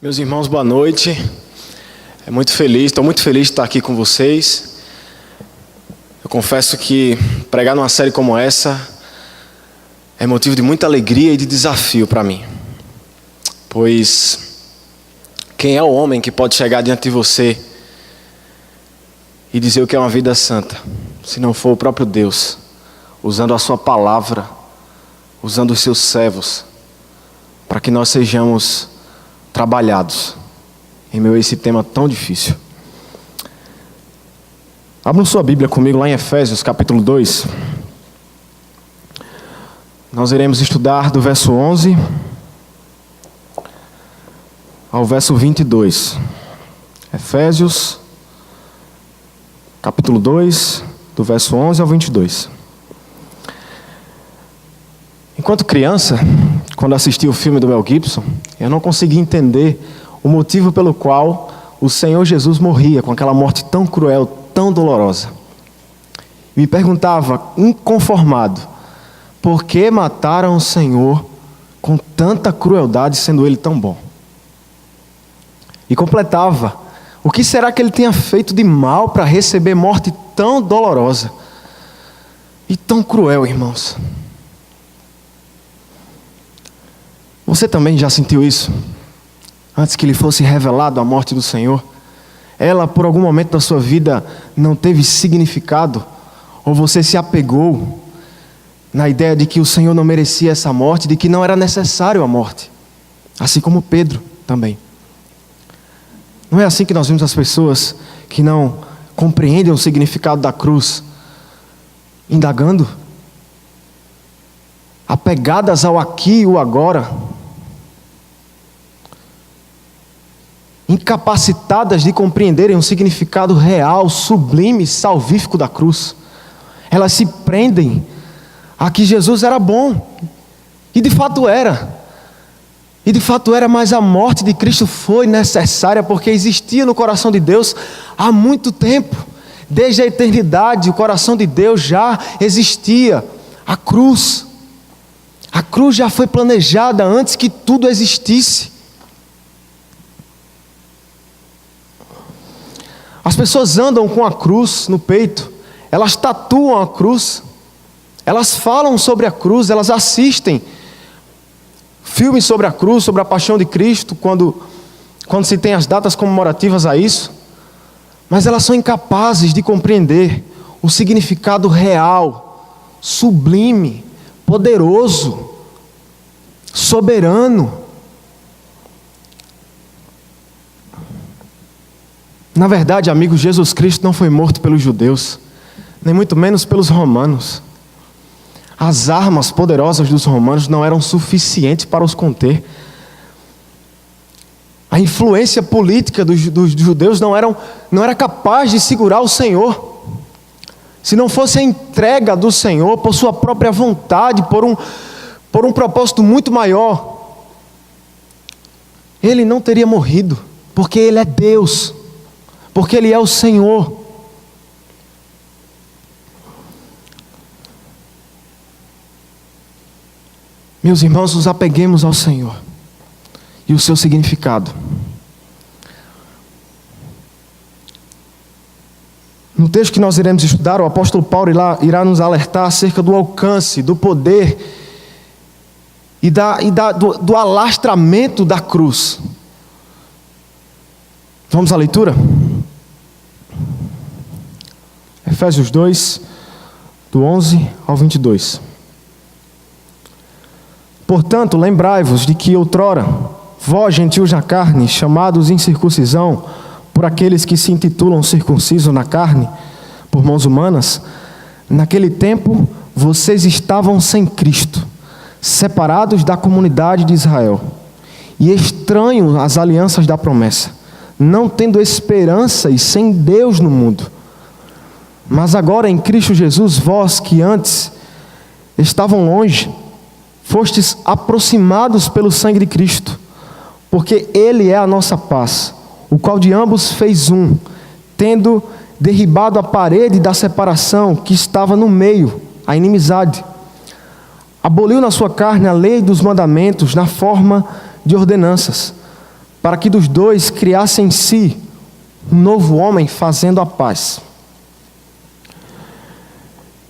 Meus irmãos, boa noite. Estou muito feliz de estar aqui com vocês. Eu confesso que pregar numa série como essa é motivo de muita alegria e de desafio para mim. Pois quem é o homem que pode chegar diante de você e dizer o que é uma vida santa, se não for o próprio Deus, usando a sua palavra, usando os seus servos, para que nós sejamos trabalhados em meio a esse tema tão difícil. Abram sua Bíblia comigo lá em Efésios capítulo 2. Nós iremos estudar do verso 11 ao verso 22. Efésios capítulo 2, do verso 11 ao 22. Enquanto criança, quando assisti o filme do Mel Gibson, eu não conseguia entender o motivo pelo qual o Senhor Jesus morria com aquela morte tão cruel, tão dolorosa. Me perguntava, inconformado, por que mataram o Senhor com tanta crueldade, sendo Ele tão bom? E completava, o que será que Ele tenha feito de mal para receber morte tão dolorosa e tão cruel, irmãos? Você também já sentiu isso? Antes que lhe fosse revelado a morte do Senhor, ela por algum momento da sua vida não teve significado? Ou você se apegou na ideia de que o Senhor não merecia essa morte, de que não era necessário a morte? Assim como Pedro também. Não é assim que nós vemos as pessoas que não compreendem o significado da cruz, indagando, apegadas ao aqui e o agora, incapacitadas de compreenderem o significado real, sublime, salvífico da cruz. Elas se prendem a que Jesus era bom, e de fato era. Mas a morte de Cristo foi necessária porque existia no coração de Deus há muito tempo. Desde a eternidade, o coração de Deus já existia. A cruz já foi planejada antes que tudo existisse. As pessoas andam com a cruz no peito, elas tatuam a cruz, elas falam sobre a cruz, elas assistem filmes sobre a cruz, sobre a paixão de Cristo, quando se tem as datas comemorativas a isso, mas elas são incapazes de compreender o significado real, sublime, poderoso, soberano. Na verdade, amigos, Jesus Cristo não foi morto pelos judeus, nem muito menos pelos romanos. As armas poderosas dos romanos não eram suficientes para os conter. A influência política dos judeus não era capaz de segurar o Senhor. Se não fosse a entrega do Senhor por sua própria vontade, por um propósito muito maior, Ele não teria morrido, porque Ele é Deus, porque Ele é o Senhor. Meus irmãos, nos apeguemos ao Senhor e o seu significado. No texto que nós iremos estudar, o apóstolo Paulo irá nos alertar acerca do alcance, do poder e do alastramento da cruz. Vamos à leitura? Efésios 2, do 11 ao 22. Portanto, lembrai-vos de que outrora, vós, gentios na carne, chamados incircuncisão, por aqueles que se intitulam circuncisos na carne, por mãos humanas, naquele tempo vocês estavam sem Cristo, separados da comunidade de Israel, e estranhos às alianças da promessa, não tendo esperança e sem Deus no mundo. Mas agora em Cristo Jesus, vós que antes estavam longe, fostes aproximados pelo sangue de Cristo, porque Ele é a nossa paz, o qual de ambos fez um, tendo derribado a parede da separação que estava no meio, a inimizade. Aboliu na sua carne a lei dos mandamentos na forma de ordenanças, para que dos dois criasse em si um novo homem, fazendo a paz,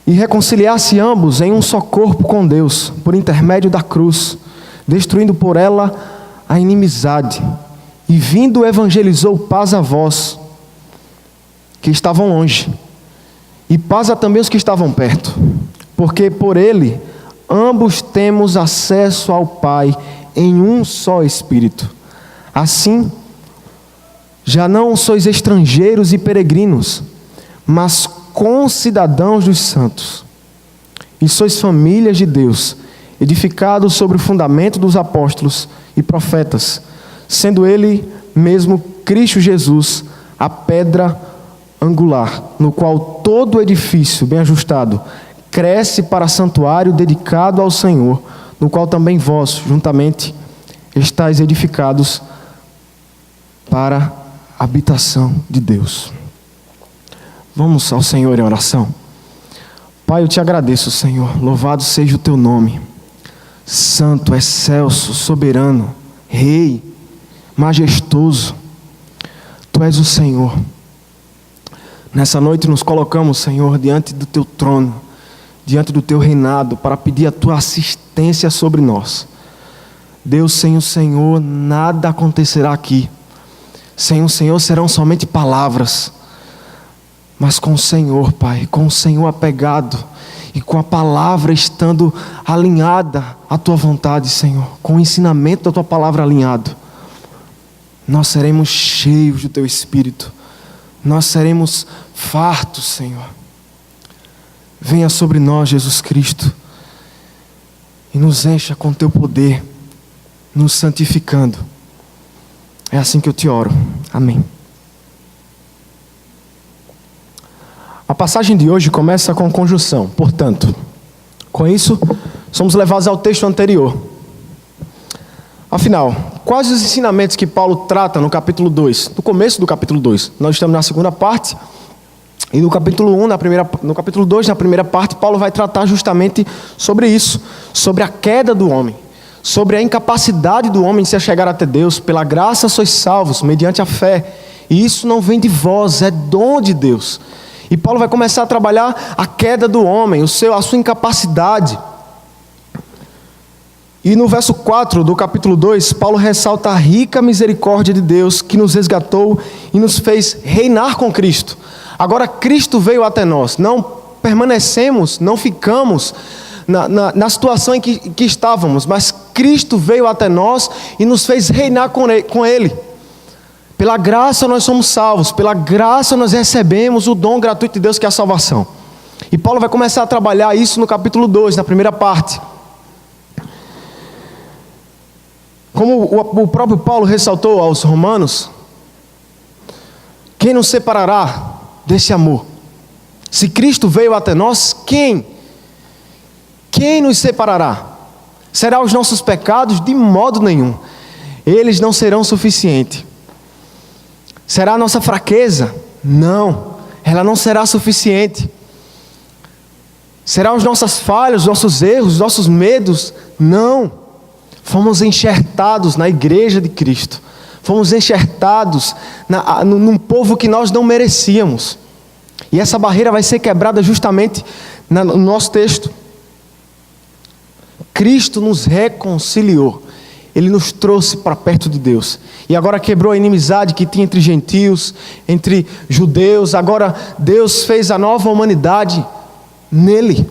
e reconciliasse ambos em um só corpo com Deus, por intermédio da cruz, destruindo por ela a inimizade. E vindo evangelizou paz a vós, que estavam longe, e paz a também os que estavam perto, porque por ele ambos temos acesso ao Pai em um só Espírito. Assim, já não sois estrangeiros e peregrinos, mas concidadãos dos santos, e sois famílias de Deus, edificados sobre o fundamento dos apóstolos e profetas, sendo ele mesmo Cristo Jesus a pedra angular, no qual todo edifício bem ajustado cresce para santuário dedicado ao Senhor, no qual também vós juntamente estáis edificados para a habitação de Deus. Vamos ao Senhor em oração. Pai, eu te agradeço, Senhor. Louvado seja o teu nome. Santo, excelso, soberano, Rei, majestoso. Tu és o Senhor. Nessa noite nos colocamos, Senhor, diante do teu trono, diante do teu reinado, para pedir a tua assistência sobre nós. Deus, sem o Senhor, nada acontecerá aqui. Sem o Senhor serão somente palavras. Mas com o Senhor, Pai, com o Senhor apegado e com a palavra estando alinhada à tua vontade, Senhor, com o ensinamento da tua palavra alinhado, nós seremos cheios do teu Espírito, nós seremos fartos, Senhor. Venha sobre nós, Jesus Cristo, e nos encha com teu poder, nos santificando. É assim que eu te oro. Amém. A passagem de hoje começa com conjunção, portanto. Com isso, somos levados ao texto anterior. Afinal, quais os ensinamentos que Paulo trata no capítulo 2? No começo do capítulo 2. Nós estamos na segunda parte. E no capítulo 1, no capítulo 2, na primeira parte, Paulo vai tratar justamente sobre isso. Sobre a queda do homem. Sobre a incapacidade do homem de se chegar até Deus. Pela graça sois salvos, mediante a fé. E isso não vem de vós, é dom de Deus. E Paulo vai começar a trabalhar a queda do homem, a sua incapacidade. E no verso 4 do capítulo 2, Paulo ressalta a rica misericórdia de Deus que nos resgatou e nos fez reinar com Cristo. Agora Cristo veio até nós, não permanecemos, não ficamos na situação em que estávamos, mas Cristo veio até nós e nos fez reinar com Ele. Pela graça nós somos salvos, pela graça nós recebemos o dom gratuito de Deus que é a salvação. E Paulo vai começar a trabalhar isso no capítulo 2, na primeira parte. Como o próprio Paulo ressaltou aos romanos, quem nos separará desse amor? Se Cristo veio até nós, quem nos separará? Será os nossos pecados? De modo nenhum. Eles não serão suficientes. Será a nossa fraqueza? Não, ela não será suficiente. Será as nossas falhas, os nossos erros, os nossos medos? Não. Fomos enxertados na igreja de Cristo. Fomos enxertados num povo que nós não merecíamos. E essa barreira vai ser quebrada justamente no nosso texto. Cristo nos reconciliou. Ele nos trouxe para perto de Deus. E agora quebrou a inimizade que tinha entre gentios, entre judeus. Agora Deus fez a nova humanidade nele.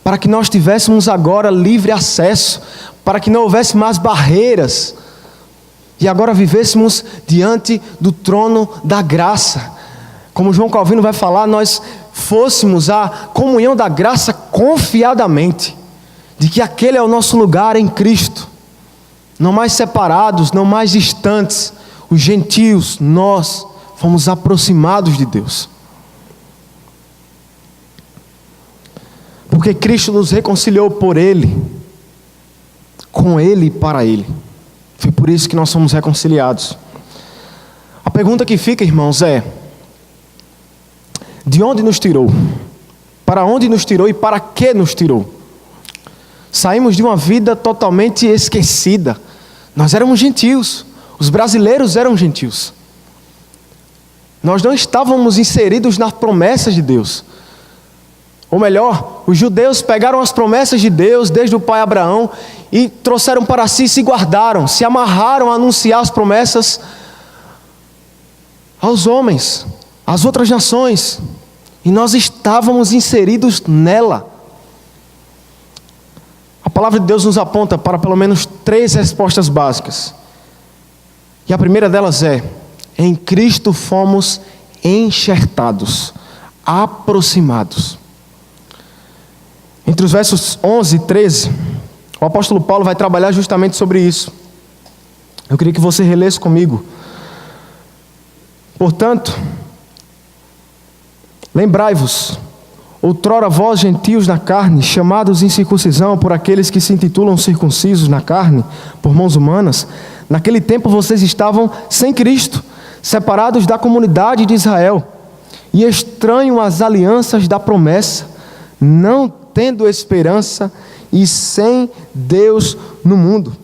Para que nós tivéssemos agora livre acesso. Para que não houvesse mais barreiras. E agora vivêssemos diante do trono da graça. Como João Calvino vai falar, nós fôssemos a comunhão da graça confiadamente. De que aquele é o nosso lugar em Cristo. Não mais separados, não mais distantes. Os gentios, nós fomos aproximados de Deus. Porque Cristo nos reconciliou por Ele, com Ele e para Ele. Foi por isso que nós somos reconciliados. A pergunta que fica, irmãos, é: de onde nos tirou? Para onde nos tirou e para que nos tirou? Saímos de uma vida totalmente esquecida. Nós éramos gentios, Os brasileiros eram gentios. Nós não estávamos inseridos nas promessas de Deus. Ou melhor, os judeus pegaram as promessas de Deus desde o pai Abraão e trouxeram para si, se guardaram, se amarraram a anunciar as promessas aos homens, às outras nações. E nós estávamos inseridos nela. A palavra de Deus nos aponta para pelo menos 3 respostas básicas. E a primeira delas é: em Cristo fomos enxertados, aproximados. Entre os versos 11 e 13, o apóstolo Paulo vai trabalhar justamente sobre isso. Eu queria que você relesse comigo. Portanto, lembrai-vos, outrora vós gentios na carne, chamados em circuncisão por aqueles que se intitulam circuncisos na carne, por mãos humanas, naquele tempo vocês estavam sem Cristo, separados da comunidade de Israel, e estranhos às alianças da promessa, não tendo esperança e sem Deus no mundo.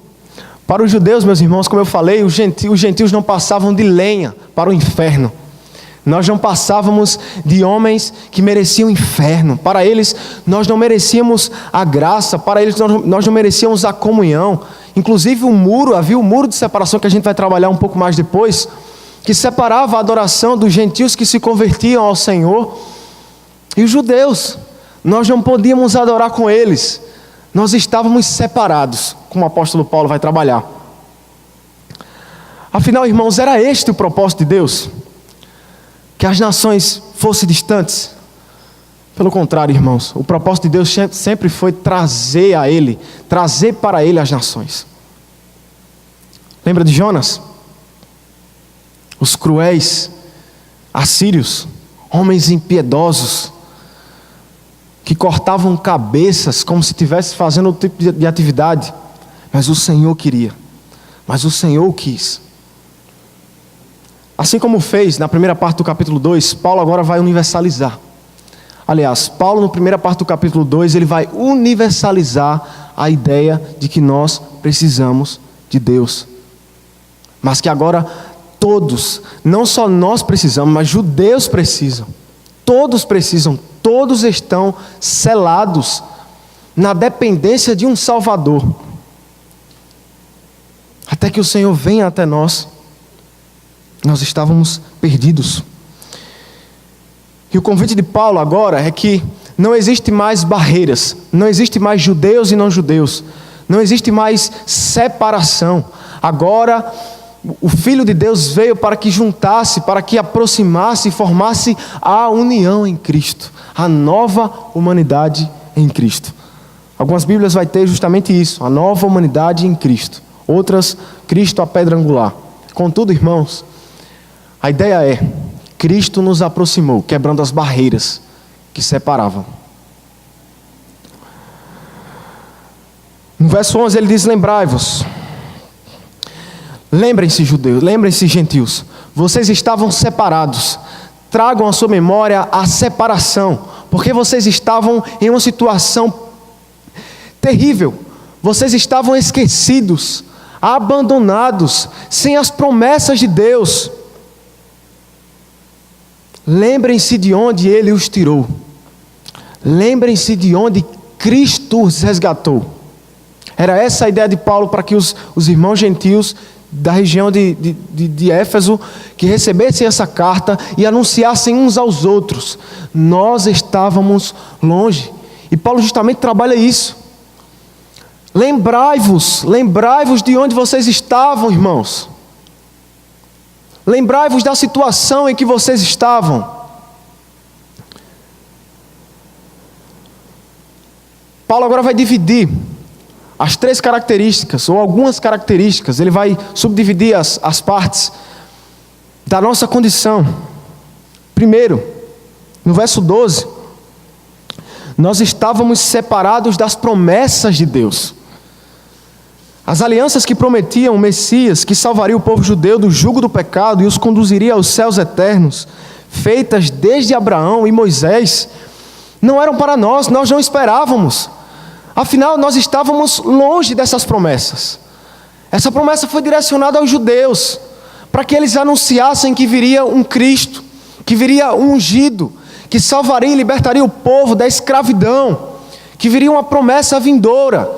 Para os judeus, meus irmãos, como eu falei, os gentios não passavam de lenha para o inferno. Nós não passávamos de homens que mereciam o inferno. Para eles, nós não merecíamos a graça. Para eles, nós não merecíamos a comunhão. Inclusive havia um muro de separação que a gente vai trabalhar um pouco mais depois, que separava a adoração dos gentios que se convertiam ao Senhor e os judeus. Nós não podíamos adorar com eles. Nós estávamos separados, como o apóstolo Paulo vai trabalhar. Afinal, irmãos, era este o propósito de Deus? Que as nações fossem distantes? Pelo contrário, irmãos, o propósito de Deus sempre foi trazer para Ele as nações. Lembra de Jonas? Os cruéis assírios, homens impiedosos, que cortavam cabeças como se estivesse fazendo outro tipo de atividade. Mas o Senhor queria. Mas o Senhor quis. Assim como fez na primeira parte do capítulo 2, Paulo agora vai universalizar. Aliás, Paulo na primeira parte do capítulo 2, ele vai universalizar a ideia de que nós precisamos de Deus. Mas que agora todos, não só nós precisamos, mas judeus precisam. Todos precisam. Todos estão selados na dependência de um Salvador. Até que o Senhor venha até nós. Nós estávamos perdidos. E o convite de Paulo agora é que não existe mais barreiras. Não existe mais judeus e não judeus. Não existe mais separação. Agora o Filho de Deus veio para que juntasse, para que aproximasse e formasse a união em Cristo. A nova humanidade em Cristo. Algumas Bíblias vai ter justamente isso, a nova humanidade em Cristo. Outras, Cristo a pedra angular. Contudo, irmãos, a ideia é, Cristo nos aproximou, quebrando as barreiras que separavam. No verso 11 ele diz: lembrai-vos. Lembrem-se, judeus, lembrem-se, gentios, vocês estavam separados. Tragam à sua memória a separação, porque vocês estavam em uma situação terrível. Vocês estavam esquecidos, abandonados, sem as promessas de Deus. Lembrem-se de onde Ele os tirou. Lembrem-se de onde Cristo os resgatou. Era essa a ideia de Paulo para que os irmãos gentios da região de Éfeso, que recebessem essa carta e anunciassem uns aos outros. Nós estávamos longe. E Paulo justamente trabalha isso. Lembrai-vos de onde vocês estavam, irmãos. Lembrai-vos da situação em que vocês estavam. Paulo agora vai dividir as 3 características, ou algumas características, ele vai subdividir as partes da nossa condição. Primeiro, no verso 12, nós estávamos separados das promessas de Deus. As alianças que prometiam o Messias, que salvaria o povo judeu do jugo do pecado e os conduziria aos céus eternos, feitas desde Abraão e Moisés, não eram para nós não esperávamos. Afinal, nós estávamos longe dessas promessas. Essa promessa foi direcionada aos judeus, para que eles anunciassem que viria um Cristo, que viria um ungido, que salvaria e libertaria o povo da escravidão, que viria uma promessa vindoura,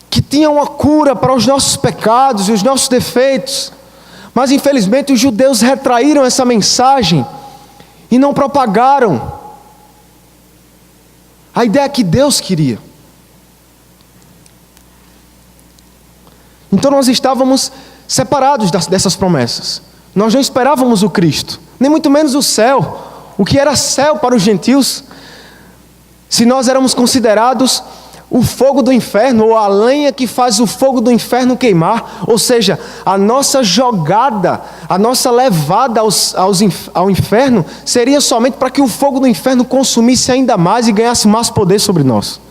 que tinha uma cura para os nossos pecados e os nossos defeitos. Mas infelizmente os judeus retraíram essa mensagem e não propagaram a ideia que Deus queria. Então nós estávamos separados dessas promessas. Nós não esperávamos o Cristo, nem muito menos o céu. O que era céu para os gentios, se nós éramos considerados o fogo do inferno, ou a lenha que faz o fogo do inferno queimar, ou seja, a nossa jogada, a nossa levada ao inferno, seria somente para que o fogo do inferno consumisse ainda mais e ganhasse mais poder sobre nós.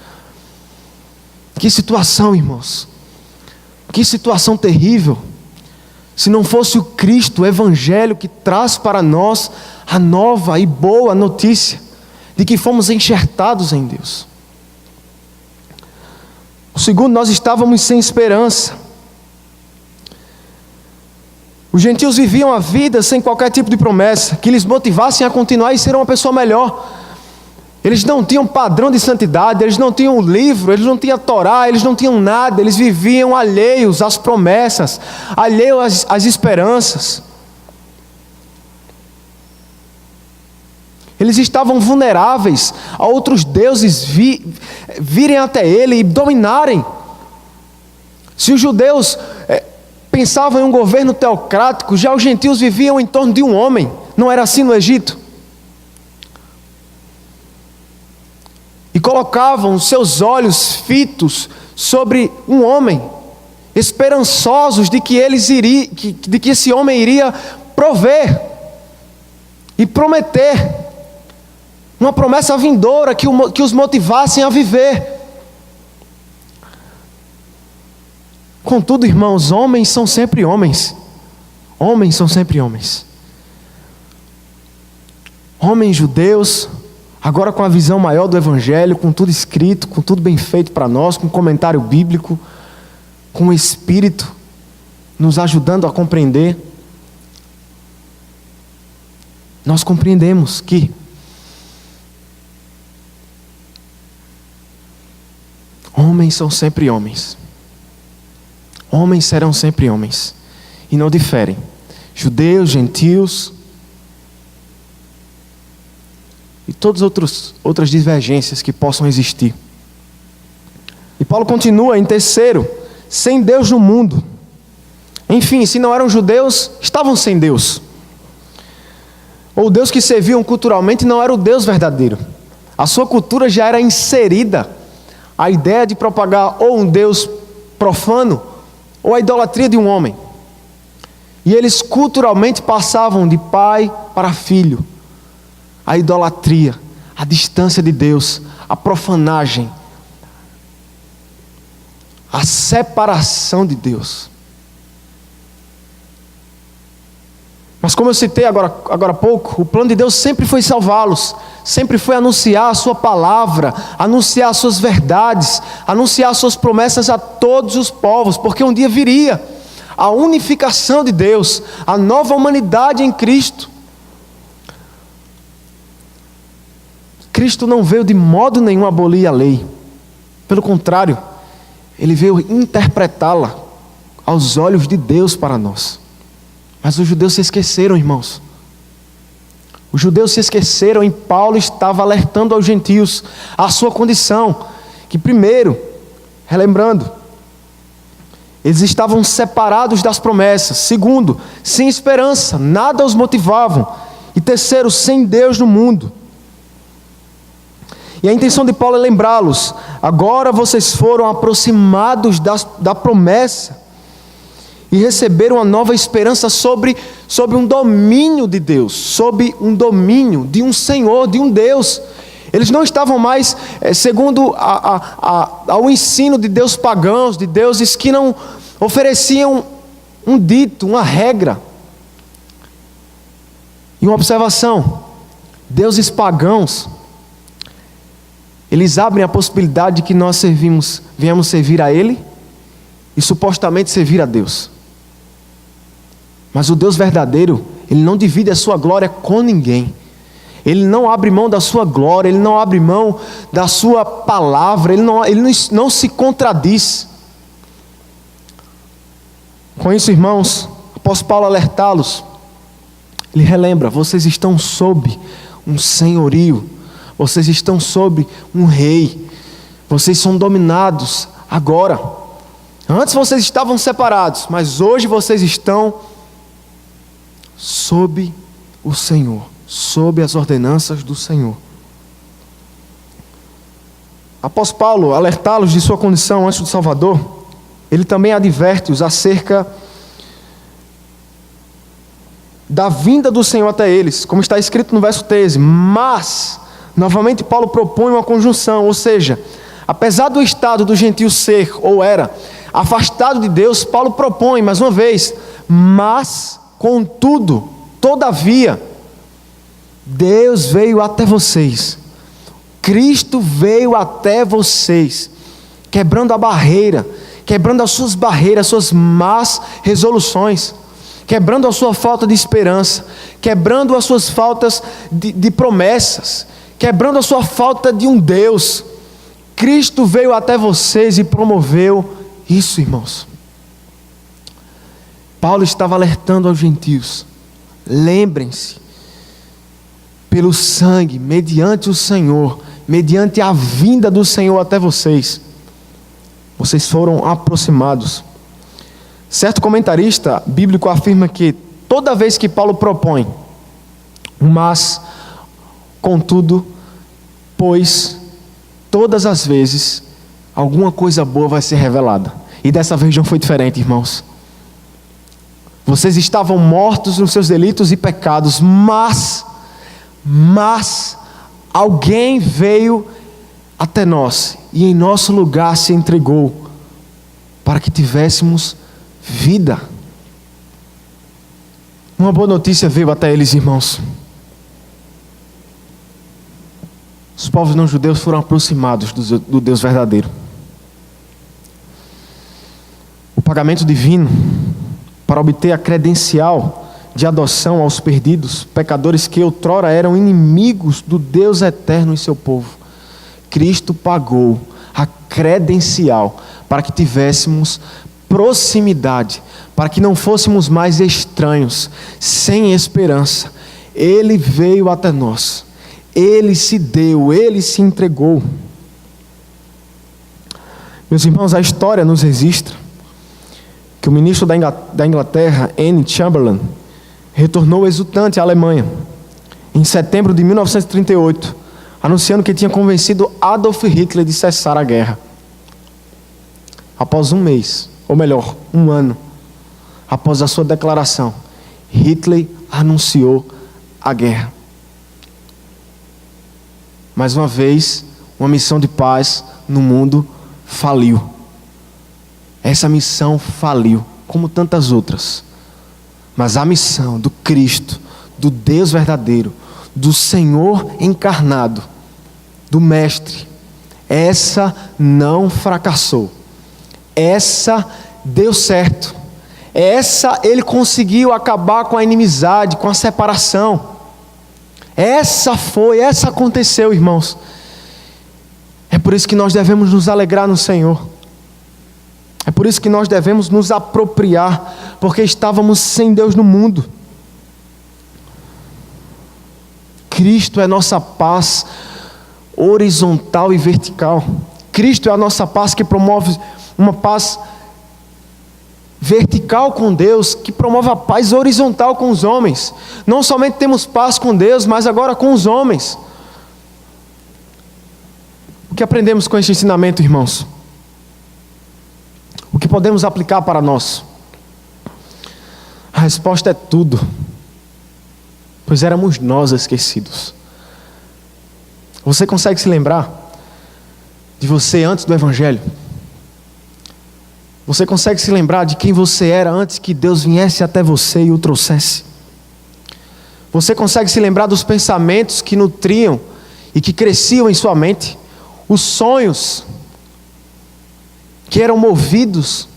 Que situação, irmãos! Que situação terrível! Se não fosse o Cristo, o Evangelho, que traz para nós a nova e boa notícia de que fomos enxertados em Deus. O segundo, nós estávamos sem esperança. Os gentios viviam a vida sem qualquer tipo de promessa que lhes motivassem a continuar e ser uma pessoa melhor. Eles não tinham padrão de santidade, eles não tinham livro, eles não tinham Torá, eles não tinham nada. Eles viviam alheios às promessas, alheios às esperanças. Eles estavam vulneráveis a outros deuses virem até ele e dominarem. Se os judeus pensavam em um governo teocrático, já os gentios viviam em torno de um homem. Não era assim no Egito? E colocavam os seus olhos fitos sobre um homem, esperançosos de que esse homem iria prover e prometer uma promessa vindoura que os motivassem a viver. Contudo, irmãos, homens são sempre homens. Homens são sempre homens. Homens judeus, agora com a visão maior do Evangelho, com tudo escrito, com tudo bem feito para nós, com comentário bíblico, com o Espírito nos ajudando a compreender. Nós compreendemos que homens são sempre homens. Homens serão sempre homens. E não diferem. Judeus, gentios e todas outras divergências que possam existir. E Paulo continua em terceiro: sem Deus no mundo. Enfim, se não eram judeus, estavam sem Deus. Ou o Deus que serviam culturalmente não era o Deus verdadeiro. A sua cultura já era inserida a ideia de propagar ou um Deus profano ou a idolatria de um homem. E eles culturalmente passavam de pai para filho. A idolatria, a distância de Deus, a profanagem, a separação de Deus. Mas como eu citei agora há pouco, o plano de Deus sempre foi salvá-los, sempre foi anunciar a sua palavra, anunciar as suas verdades, anunciar as suas promessas a todos os povos, porque um dia viria a unificação de Deus, a nova humanidade em Cristo. Cristo não veio de modo nenhum abolir a lei, pelo contrário, Ele veio interpretá-la aos olhos de Deus para nós. Mas os judeus se esqueceram, irmãos. Os judeus se esqueceram e Paulo estava alertando aos gentios a sua condição. Que primeiro, relembrando, eles estavam separados das promessas. Segundo, sem esperança, nada os motivavam. E terceiro, sem Deus no mundo. E a intenção de Paulo é lembrá-los: agora vocês foram aproximados da promessa e receberam uma nova esperança sobre um domínio de Deus, sobre um domínio de um Senhor, de um Deus. Eles não estavam mais segundo ao ensino de deuses pagãos, de deuses que não ofereciam um dito, uma regra. E uma observação: deuses pagãos, eles abrem a possibilidade de que nós venhamos servir a Ele e supostamente servir a Deus. Mas o Deus verdadeiro, Ele não divide a sua glória com ninguém. Ele não abre mão da sua glória, Ele não abre mão da sua palavra, Ele não se contradiz. Com isso, irmãos, apóstolo Paulo alertá-los, ele relembra: vocês estão sob um senhorio, vocês estão sob um rei, vocês são dominados agora. Antes vocês estavam separados, mas hoje vocês estão sob o Senhor, sob as ordenanças do Senhor. Após Paulo alertá-los de sua condição antes do Salvador, ele também adverte-os acerca da vinda do Senhor até eles, como está escrito no verso 13. Mas, novamente Paulo propõe uma conjunção, ou seja, apesar do estado do gentio ser, ou era, afastado de Deus, Paulo propõe, mais uma vez, mas, contudo, todavia, Deus veio até vocês, Cristo veio até vocês, quebrando a barreira, quebrando as suas barreiras, suas más resoluções, quebrando a sua falta de esperança, quebrando as suas faltas de promessas, quebrando a sua falta de um Deus. Cristo veio até vocês e promoveu isso, irmãos. Paulo estava alertando aos gentios: lembrem-se, pelo sangue, mediante o Senhor, mediante a vinda do Senhor até vocês, vocês foram aproximados. Certo comentarista bíblico afirma que toda vez que Paulo propõe mas, contudo, pois, todas as vezes, alguma coisa boa vai ser revelada. E dessa vez não foi diferente, irmãos. Vocês estavam mortos nos seus delitos e pecados, mas alguém veio até nós e em nosso lugar se entregou para que tivéssemos vida. Uma boa notícia veio até eles, irmãos. Os povos não judeus foram aproximados do Deus verdadeiro. O pagamento divino para obter a credencial de adoção aos perdidos, pecadores que outrora eram inimigos do Deus eterno e seu povo. Cristo pagou a credencial para que tivéssemos proximidade, para que não fôssemos mais estranhos, sem esperança. Ele veio até nós, Ele se deu, Ele se entregou. Meus irmãos, a história nos registra que o ministro da Inglaterra, Anne Chamberlain, retornou exultante à Alemanha em setembro de 1938, anunciando que tinha convencido Adolf Hitler de cessar a guerra. Após um mês, ou melhor, um ano, após a sua declaração, Hitler anunciou a guerra. Mais uma vez, uma missão de paz no mundo faliu. Essa missão faliu, como tantas outras. Mas a missão do Cristo, do Deus verdadeiro, do Senhor encarnado, do Mestre, essa não fracassou. Essa deu certo. Essa ele conseguiu acabar com a inimizade, com a separação. Essa aconteceu, irmãos. É por isso que nós devemos nos alegrar no Senhor. É por isso que nós devemos nos apropriar, porque estávamos sem Deus no mundo. Cristo é nossa paz horizontal e vertical. Cristo é a nossa paz que promove uma paz vertical com Deus, que promove a paz horizontal com os homens. Não somente temos paz com Deus, mas agora com os homens. O que aprendemos com este ensinamento, irmãos? O que podemos aplicar para nós? A resposta é tudo, pois éramos nós esquecidos. Você consegue se lembrar de você antes do Evangelho? Você consegue se lembrar de quem você era antes que Deus viesse até você e o trouxesse? Você consegue se lembrar dos pensamentos que nutriam e que cresciam em sua mente? Os sonhos que eram movidos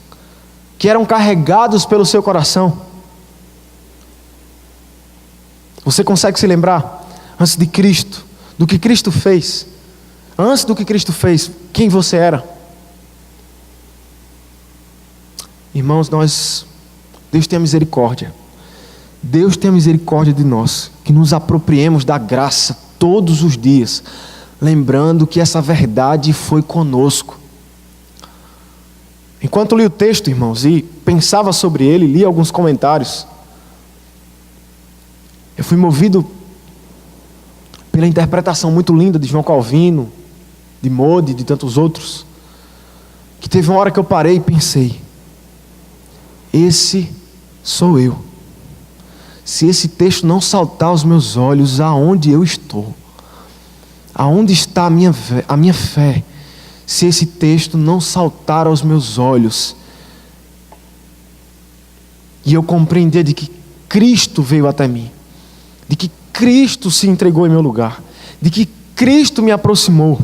que eram carregados pelo seu coração. Você consegue se lembrar, antes de Cristo, do que Cristo fez? Antes do que Cristo fez, quem você era? Irmãos, Deus tenha misericórdia. Deus tenha misericórdia de nós, que nos apropriemos da graça todos os dias, lembrando que essa verdade foi conosco. Enquanto li o texto, irmãos, e pensava sobre ele, li alguns comentários, eu fui movido pela interpretação muito linda de João Calvino, de Modi, de tantos outros, que teve uma hora que eu parei e pensei: esse sou eu. Se esse texto não saltar aos meus olhos, aonde eu estou? Aonde está a minha fé? Se esse texto não saltar aos meus olhos, e eu compreender de que Cristo veio até mim, de que Cristo se entregou em meu lugar, de que Cristo me aproximou.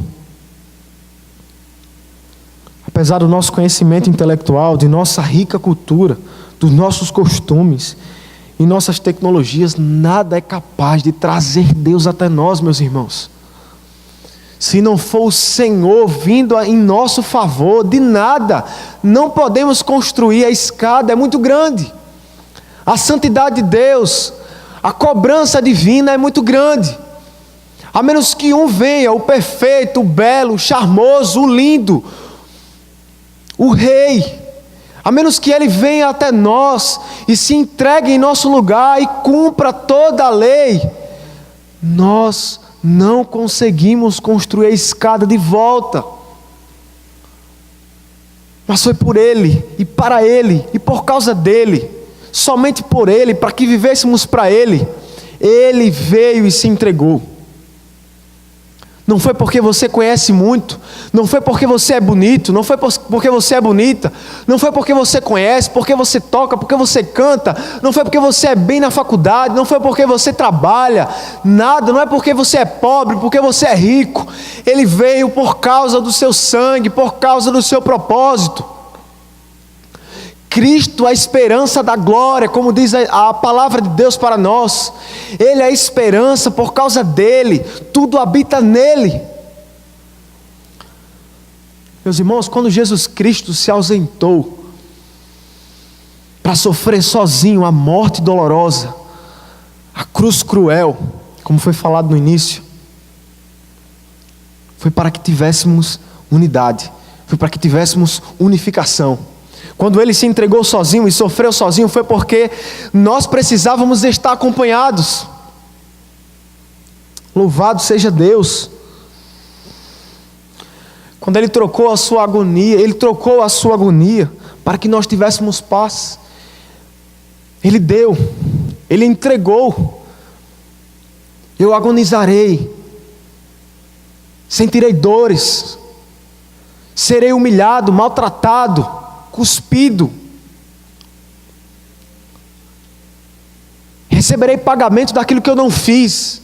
Apesar do nosso conhecimento intelectual, de nossa rica cultura, dos nossos costumes e nossas tecnologias, nada é capaz de trazer Deus até nós, meus irmãos. Se não for o Senhor vindo em nosso favor, de nada. Não podemos construir, a escada é muito grande. A santidade de Deus, a cobrança divina é muito grande. A menos que um venha, o perfeito, o belo, o charmoso, o lindo, o rei. A menos que ele venha até nós e se entregue em nosso lugar e cumpra toda a lei, nós não conseguimos construir a escada de volta. Mas foi por Ele, e para Ele, e por causa dEle, somente por Ele, para que vivêssemos para Ele, Ele veio e se entregou. Não foi porque você conhece muito, não foi porque você é bonito, não foi porque você é bonita, não foi porque você conhece, porque você toca, porque você canta, não foi porque você é bem na faculdade, não foi porque você trabalha, nada, não é porque você é pobre, porque você é rico. Ele veio por causa do seu sangue, por causa do seu propósito. Cristo, a esperança da glória, como diz a palavra de Deus para nós. Ele é a esperança, por causa dele, tudo habita nele. Meus irmãos, quando Jesus Cristo se ausentou para sofrer sozinho a morte dolorosa, a cruz cruel, como foi falado no início, foi para que tivéssemos unidade, foi para que tivéssemos unificação. Quando ele se entregou sozinho e sofreu sozinho, foi porque nós precisávamos estar acompanhados. Louvado seja Deus. Quando ele trocou a sua agonia, ele trocou a sua agonia para que nós tivéssemos paz. Ele deu, ele entregou. Eu agonizarei, sentirei dores, serei humilhado, maltratado, cuspido, receberei pagamento daquilo que eu não fiz.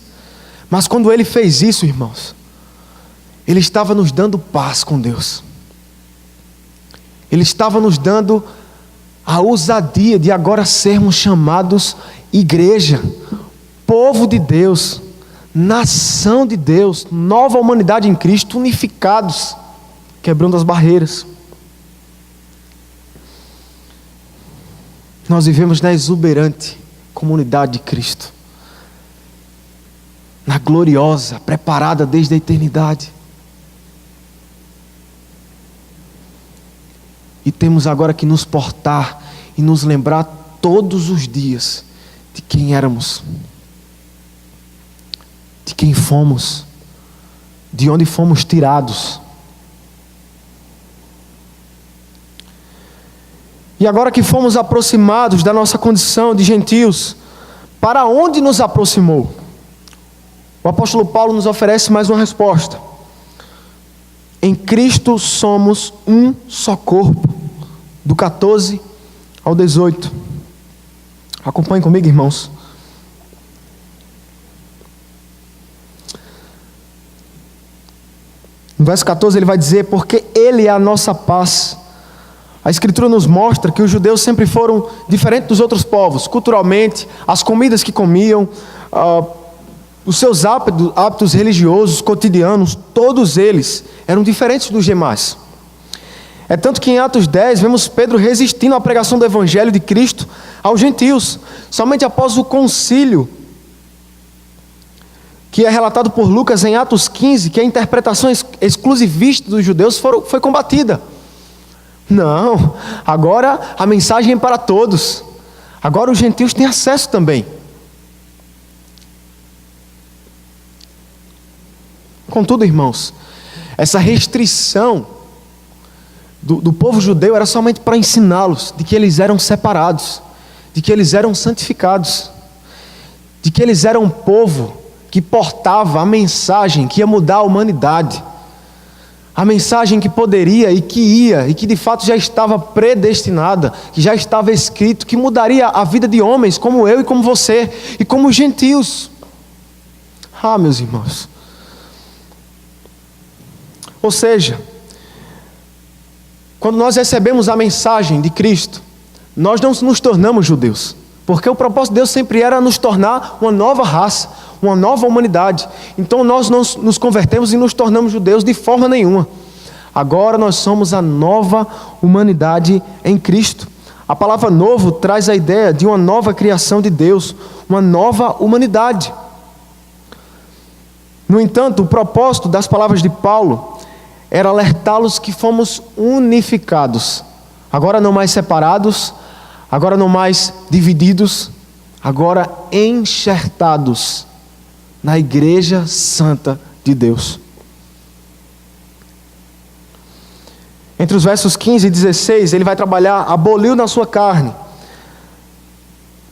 Mas quando ele fez isso, irmãos, ele estava nos dando paz com Deus. Ele estava nos dando a ousadia de agora sermos chamados igreja, povo de Deus, nação de Deus, nova humanidade em Cristo, unificados, quebrando as barreiras. Nós vivemos na exuberante comunidade de Cristo, na gloriosa, preparada desde a eternidade. E temos agora que nos portar e nos lembrar todos os dias de quem éramos, de quem fomos, de onde fomos tirados. E agora que fomos aproximados da nossa condição de gentios, para onde nos aproximou? O apóstolo Paulo nos oferece mais uma resposta. Em Cristo somos um só corpo. Do 14 ao 18. Acompanhem comigo, irmãos. No verso 14 ele vai dizer: porque Ele é a nossa paz, A Escritura nos mostra que os judeus sempre foram diferentes dos outros povos, culturalmente, as comidas que comiam, os seus hábitos religiosos, cotidianos, todos eles eram diferentes dos demais. É tanto que em Atos 10 vemos Pedro resistindo à pregação do Evangelho de Cristo aos gentios. Somente após o concílio, que é relatado por Lucas em Atos 15, que a interpretação exclusivista dos judeus foi combatida. Não, agora a mensagem é para todos. Agora os gentios têm acesso também. Contudo, irmãos, essa restrição do povo judeu era somente para ensiná-los de que eles eram separados, de que eles eram santificados, de que eles eram um povo que portava a mensagem que ia mudar a humanidade. A mensagem que poderia e que ia, e que de fato já estava predestinada, que já estava escrito, que mudaria a vida de homens como eu e como você, e como os gentios. Meus irmãos. Ou seja, quando nós recebemos a mensagem de Cristo, nós não nos tornamos judeus, porque o propósito de Deus sempre era nos tornar uma nova raça, uma nova humanidade. Então nós não nos convertemos e nos tornamos judeus de forma nenhuma. Agora nós somos a nova humanidade em Cristo. A palavra novo traz a ideia de uma nova criação de Deus, uma nova humanidade. No entanto, o propósito das palavras de Paulo era alertá-los que fomos unificados. Agora não mais separados, agora não mais divididos, agora enxertados na Igreja Santa de Deus. Entre os versos 15 e 16, ele vai trabalhar, aboliu na sua carne.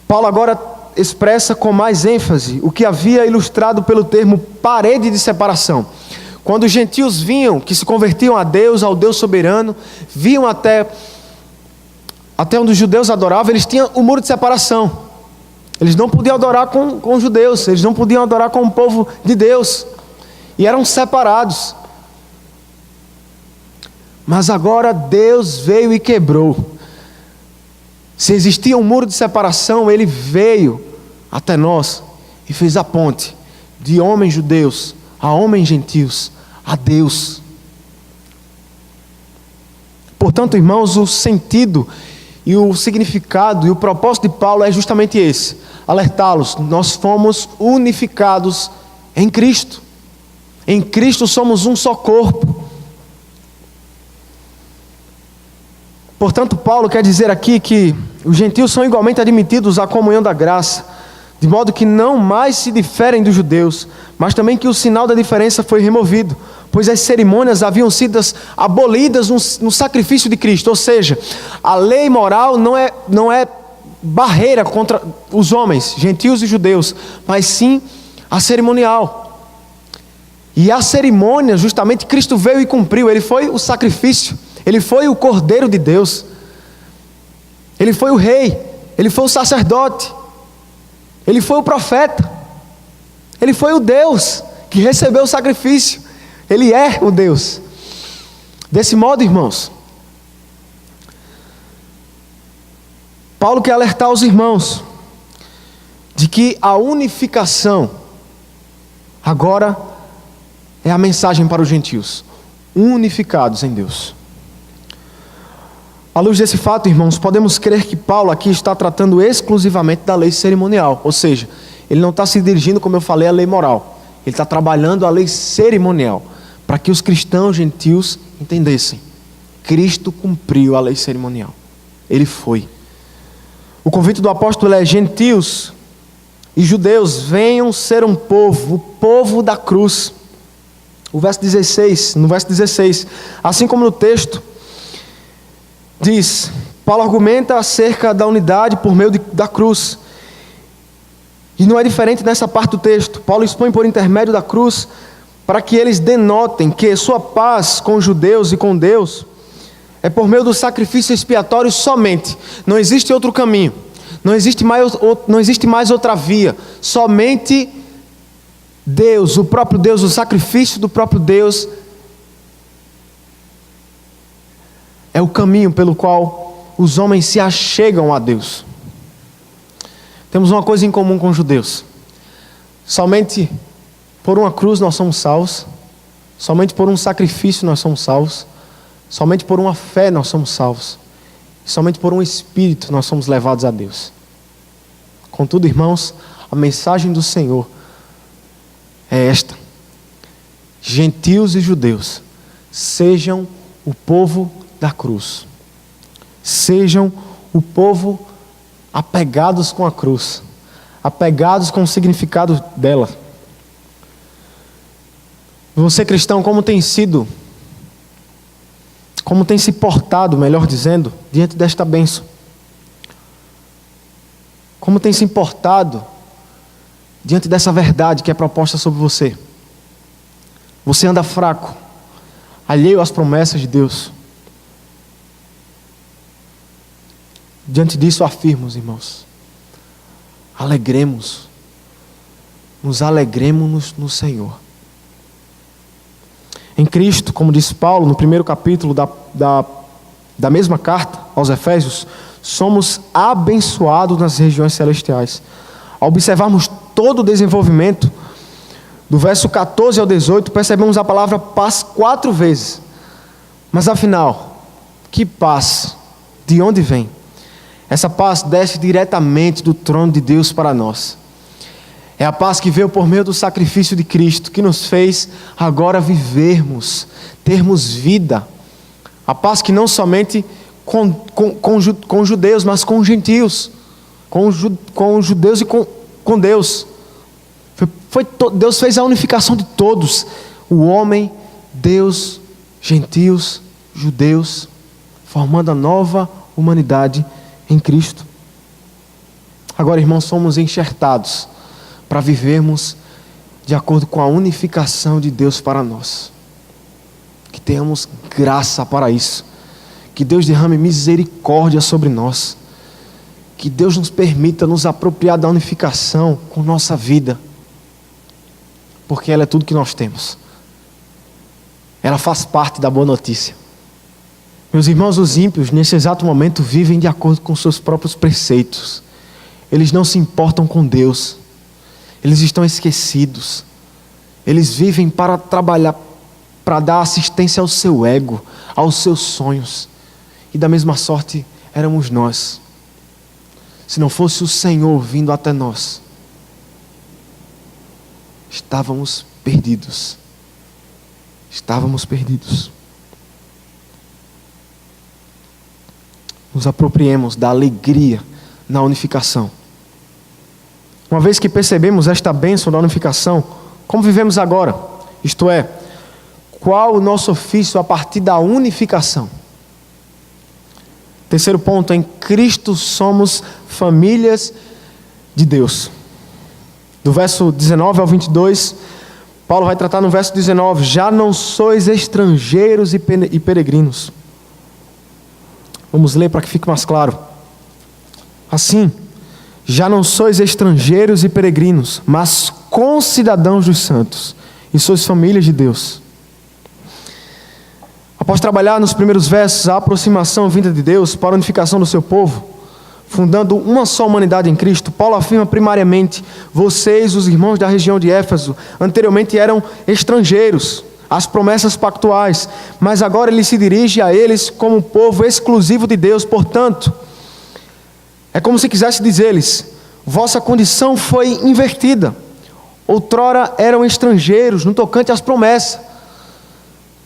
Paulo agora expressa com mais ênfase o que havia ilustrado pelo termo parede de separação. Quando os gentios vinham, que se convertiam a Deus, ao Deus soberano, viam até onde os judeus adoravam, eles tinham o muro de separação. Eles não podiam adorar com os judeus, eles não podiam adorar com o povo de Deus. E eram separados. Mas agora Deus veio e quebrou. Se existia um muro de separação, Ele veio até nós e fez a ponte de homens judeus a homens gentios, a Deus. Portanto, irmãos, o sentido e o significado e o propósito de Paulo é justamente esse: alertá-los. Nós fomos unificados em Cristo. Em Cristo somos um só corpo. Portanto, Paulo quer dizer aqui que os gentios são igualmente admitidos à comunhão da graça, de modo que não mais se diferem dos judeus, mas também que o sinal da diferença foi removido, pois as cerimônias haviam sido abolidas no sacrifício de Cristo. Ou seja, a lei moral não é barreira contra os homens, gentios e judeus, mas sim a cerimonial. E a cerimônia, justamente, Cristo veio e cumpriu. Ele foi o sacrifício, Ele foi o Cordeiro de Deus, Ele foi o rei, Ele foi o sacerdote, Ele foi o profeta, Ele foi o Deus que recebeu o sacrifício. Ele é o Deus. Desse modo, irmãos, Paulo quer alertar os irmãos de que a unificação agora é a mensagem para os gentios, unificados em Deus. À luz desse fato, irmãos, podemos crer que Paulo aqui está tratando exclusivamente da lei cerimonial, ou seja, ele não está se dirigindo, como eu falei, à lei moral. Ele está trabalhando a lei cerimonial, para que os cristãos gentios entendessem: Cristo cumpriu a lei cerimonial, Ele foi. O convite do apóstolo é: gentios e judeus, venham ser um povo, o povo da cruz. No verso 16, assim como no texto, diz, Paulo argumenta acerca da unidade por meio da cruz. E não é diferente nessa parte do texto. Paulo expõe por intermédio da cruz, para que eles denotem que sua paz com os judeus e com Deus é por meio do sacrifício expiatório somente. Não existe outro caminho, não existe mais outra via. Somente Deus, o próprio Deus, o sacrifício do próprio Deus é o caminho pelo qual os homens se achegam a Deus. Temos uma coisa em comum com os judeus: somente por uma cruz nós somos salvos, somente por um sacrifício nós somos salvos, somente por uma fé nós somos salvos, somente por um Espírito nós somos levados a Deus. Contudo, irmãos, a mensagem do Senhor é esta: gentios e judeus, sejam o povo da cruz, sejam o povo apegados com a cruz, apegados com o significado dela. Você, cristão, como tem se portado, melhor dizendo, diante desta bênção? Como tem se importado diante dessa verdade que é proposta sobre você? Você anda fraco, alheio às promessas de Deus? Diante disso afirmo, irmãos, nos alegremos no Senhor. Em Cristo, como diz Paulo no primeiro capítulo da mesma carta aos Efésios, somos abençoados nas regiões celestiais. Ao observarmos todo o desenvolvimento, do verso 14 ao 18, percebemos a palavra paz 4 vezes. Mas afinal, que paz? De onde vem? Essa paz desce diretamente do trono de Deus para nós. É a paz que veio por meio do sacrifício de Cristo, que nos fez agora vivermos, termos vida. A paz que não somente com judeus, mas com gentios, com judeus e com Deus. Deus fez a unificação de todos: o homem, Deus, gentios, judeus, formando a nova humanidade em Cristo. Agora, irmãos, somos enxertados para vivermos de acordo com a unificação de Deus para nós. Que tenhamos graça para isso. Que Deus derrame misericórdia sobre nós. Que Deus nos permita nos apropriar da unificação com nossa vida. Porque ela é tudo que nós temos. Ela faz parte da boa notícia. Meus irmãos, os ímpios, nesse exato momento, vivem de acordo com seus próprios preceitos. Eles não se importam com Deus. Eles estão esquecidos. Eles vivem para trabalhar, para dar assistência ao seu ego, aos seus sonhos. E da mesma sorte éramos nós. Se não fosse o Senhor vindo até nós, estávamos perdidos. Estávamos perdidos. Nos apropriemos da alegria na unificação. Uma vez que percebemos esta bênção da unificação, como vivemos agora? Isto é, qual o nosso ofício a partir da unificação? Terceiro ponto: em Cristo somos famílias de Deus. Do verso 19 ao 22, Paulo vai tratar no verso 19: já não sois estrangeiros e peregrinos. Vamos ler para que fique mais claro. Assim, já não sois estrangeiros e peregrinos, mas concidadãos dos santos, e sois famílias de Deus. Após trabalhar nos primeiros versos a aproximação vinda de Deus para a unificação do seu povo, fundando uma só humanidade em Cristo, Paulo afirma primariamente: vocês, os irmãos da região de Éfeso, anteriormente eram estrangeiros às promessas pactuais, mas agora ele se dirige a eles como povo exclusivo de Deus. Portanto, é como se quisesse dizer-lhes: vossa condição foi invertida. Outrora eram estrangeiros no tocante às promessas,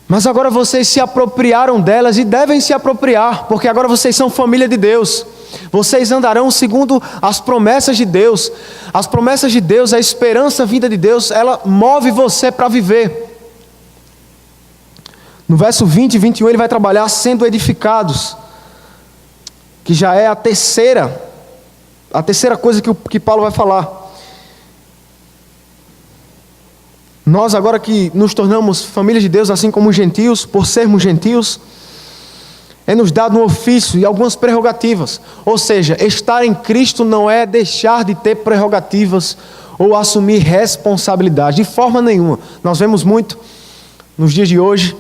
mas agora vocês se apropriaram delas e devem se apropriar, porque agora vocês são família de Deus. Vocês andarão segundo as promessas de Deus. As promessas de Deus, a esperança vinda de Deus, ela move você para viver. No verso 20 e 21 ele vai trabalhar sendo edificados, que já é a terceira coisa que Paulo vai falar. Nós agora que nos tornamos família de Deus, assim como os gentios, por sermos gentios, é nos dado um ofício e algumas prerrogativas. Ou seja, estar em Cristo não é deixar de ter prerrogativas ou assumir responsabilidade, de forma nenhuma. Nós vemos muito, nos dias de hoje,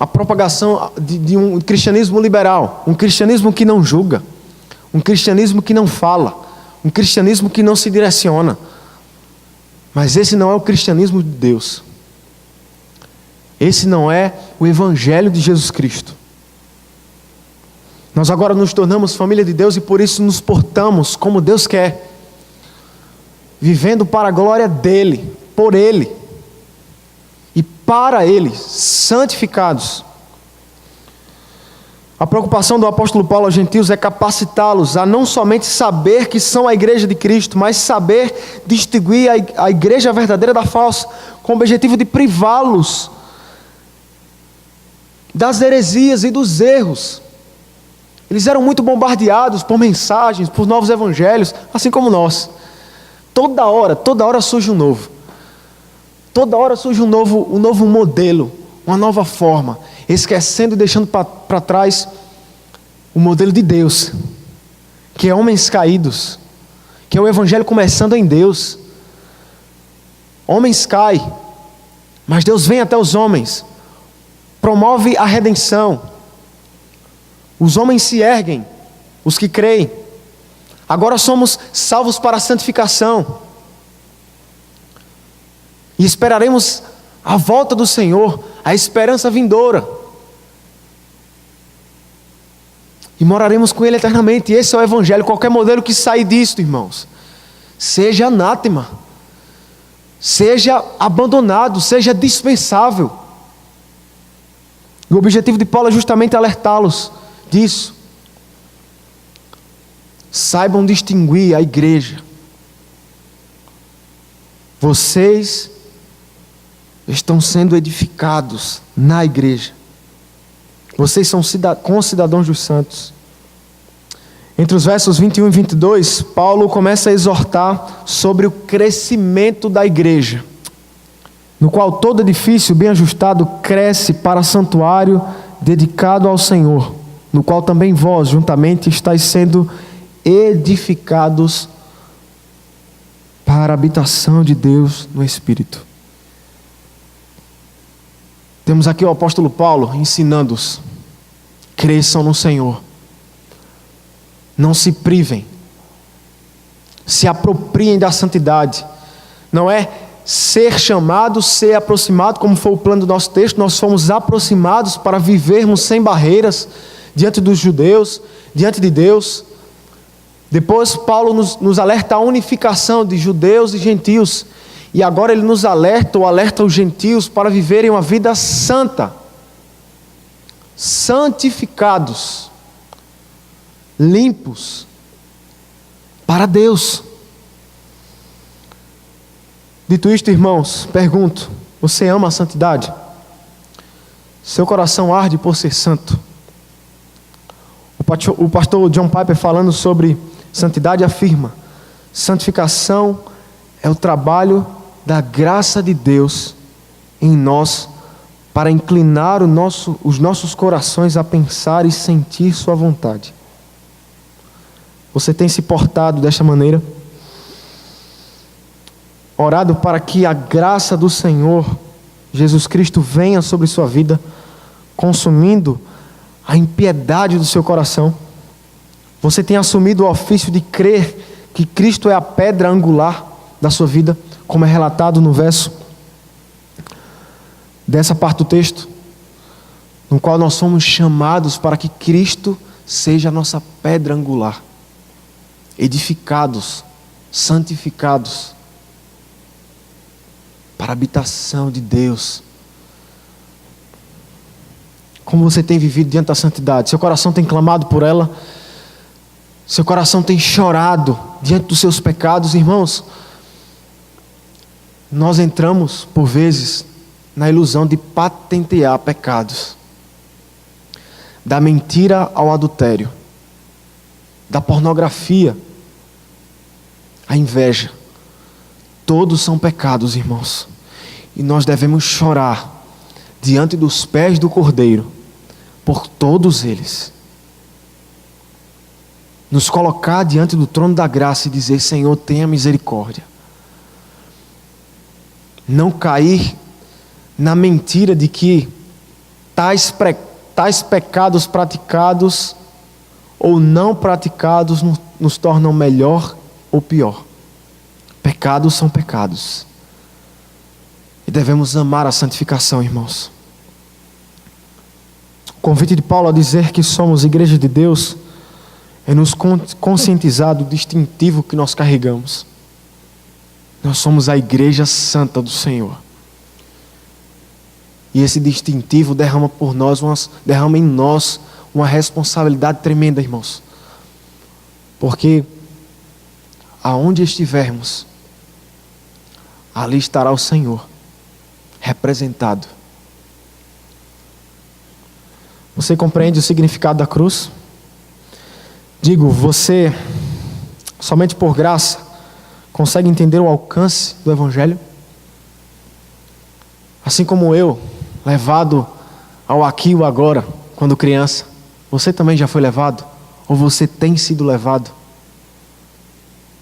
a propagação de um cristianismo liberal, um cristianismo que não julga, um cristianismo que não fala, um cristianismo que não se direciona. Mas esse não é o cristianismo de Deus. Esse não é o evangelho de Jesus Cristo. Nós agora nos tornamos família de Deus e por isso nos portamos como Deus quer, vivendo para a glória dEle, por Ele e para Ele, santificados. A preocupação do apóstolo Paulo aos gentios é capacitá-los a não somente saber que são a igreja de Cristo, mas saber distinguir a igreja verdadeira da falsa, com o objetivo de privá-los das heresias e dos erros. Eles eram muito bombardeados por mensagens, por novos evangelhos, assim como nós. Toda hora surge um novo. Toda hora surge um novo modelo, uma nova forma, esquecendo e deixando para trás o modelo de Deus, que é homens caídos, que é o evangelho começando em Deus. Homens caem, mas Deus vem até os homens, promove a redenção. Os homens se erguem, os que creem. Agora somos salvos para a santificação. E esperaremos a volta do Senhor, a esperança vindoura. E moraremos com Ele eternamente. E esse é o evangelho. Qualquer modelo que sair disso, irmãos, seja anátema, seja abandonado, seja dispensável. E o objetivo de Paulo é justamente alertá-los disso. Saibam distinguir a igreja. Vocês estão sendo edificados na igreja. Vocês são concidadãos dos santos. Entre os versos 21 e 22, Paulo começa a exortar sobre o crescimento da igreja, no qual todo edifício bem ajustado cresce para santuário dedicado ao Senhor, no qual também vós juntamente estáis sendo edificados para a habitação de Deus no Espírito. Temos aqui o apóstolo Paulo ensinando-os: cresçam no Senhor, não se privem, se apropriem da santidade. Não é ser chamado, ser aproximado, como foi o plano do nosso texto. Nós fomos aproximados para vivermos sem barreiras diante dos judeus, diante de Deus. Depois Paulo nos alerta a unificação de judeus e gentios. E agora ele nos alerta os gentios para viverem uma vida santa, santificados, limpos para Deus. Dito isto, irmãos, pergunto: você ama a santidade? Seu coração arde por ser santo? O pastor John Piper, falando sobre santidade, afirma: santificação é o trabalho da graça de Deus em nós para inclinar os nossos corações a pensar e sentir sua vontade. Você tem se portado desta maneira? Orado para que a graça do Senhor Jesus Cristo venha sobre sua vida, consumindo a impiedade do seu coração? Você tem assumido o ofício de crer que Cristo é a pedra angular da sua vida, como é relatado no verso dessa parte do texto, no qual nós somos chamados para que Cristo seja a nossa pedra angular, edificados, santificados para a habitação de Deus. Como você tem vivido diante da santidade? Seu coração tem clamado por ela? Seu coração tem chorado diante dos seus pecados? Irmãos, nós entramos, por vezes, na ilusão de patentear pecados. Da mentira ao adultério, da pornografia à inveja. Todos são pecados, irmãos. E nós devemos chorar diante dos pés do Cordeiro por todos eles. Nos colocar diante do trono da graça e dizer: Senhor, tenha misericórdia. Não cair na mentira de que tais pecados praticados ou não praticados nos tornam melhor ou pior. Pecados são pecados. E devemos amar a santificação, irmãos. O convite de Paulo a dizer que somos igreja de Deus é nos conscientizar do distintivo que nós carregamos. Nós somos a igreja santa do Senhor. E esse distintivo derrama em nós uma responsabilidade tremenda, irmãos. Porque aonde estivermos, ali estará o Senhor representado. Você compreende o significado da cruz? Digo, você, somente por graça, consegue entender o alcance do Evangelho? Assim como eu, levado ao aqui e o agora, quando criança, você também já foi levado? Ou você tem sido levado?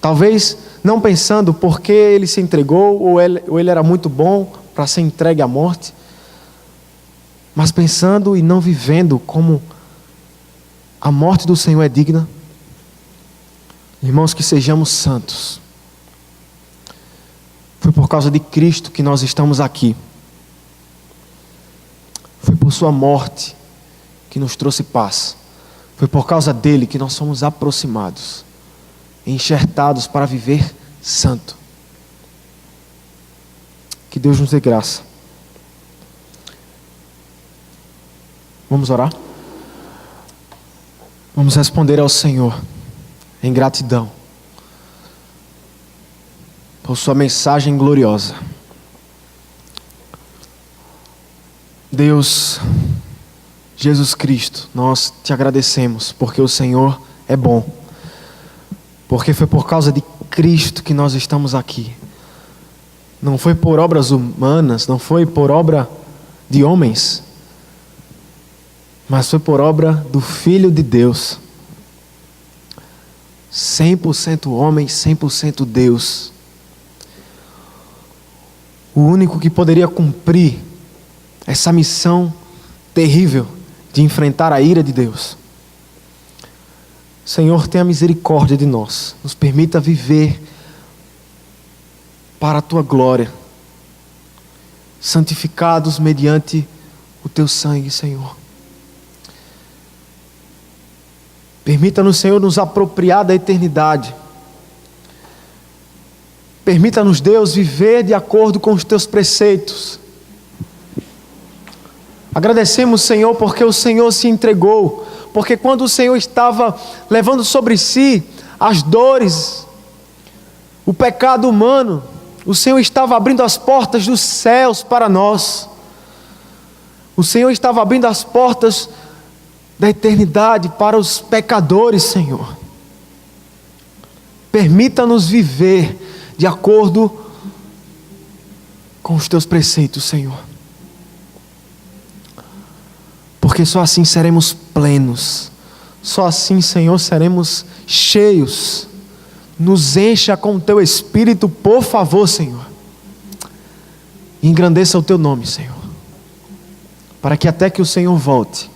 Talvez não pensando porque ele se entregou, ou ele era muito bom para ser entregue à morte, mas pensando e não vivendo como a morte do Senhor é digna. Irmãos, que sejamos santos. Foi por causa de Cristo que nós estamos aqui. Foi por sua morte que nos trouxe paz. Foi por causa dele que nós somos aproximados, enxertados para viver santo. Que Deus nos dê graça. Vamos orar? Vamos responder ao Senhor em gratidão por sua mensagem gloriosa. Deus, Jesus Cristo, nós te agradecemos porque o Senhor é bom. Porque foi por causa de Cristo que nós estamos aqui. Não foi por obras humanas, não foi por obra de homens, mas foi por obra do Filho de Deus. 100% homem, 100% Deus. O único que poderia cumprir essa missão terrível de enfrentar a ira de Deus. Senhor, tenha misericórdia de nós. Nos permita viver para a Tua glória, santificados mediante o Teu sangue, Senhor. Permita-nos, Senhor, nos apropriar da eternidade. Permita-nos, Deus, viver de acordo com os Teus preceitos. Agradecemos, Senhor, porque o Senhor se entregou. Porque quando o Senhor estava levando sobre si as dores, o pecado humano, o Senhor estava abrindo as portas dos céus para nós. O Senhor estava abrindo as portas da eternidade para os pecadores, Senhor. Permita-nos viver de acordo com os Teus preceitos, Senhor. Porque só assim seremos plenos. Só assim, Senhor, seremos cheios. Nos encha com o Teu Espírito, por favor, Senhor. E engrandeça o Teu nome, Senhor. Para que até que o Senhor volte,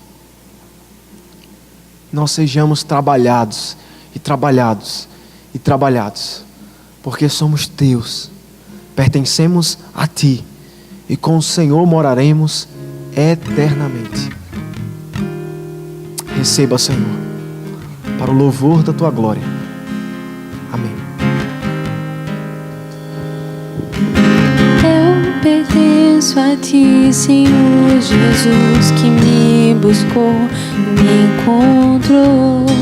nós sejamos trabalhados e trabalhados e trabalhados. Porque somos Teus. Pertencemos a Ti. E com o Senhor moraremos eternamente. Receba, Senhor, para o louvor da Tua glória. Amém. Eu pertenço a Ti, Senhor Jesus, que me buscou, me encontrou.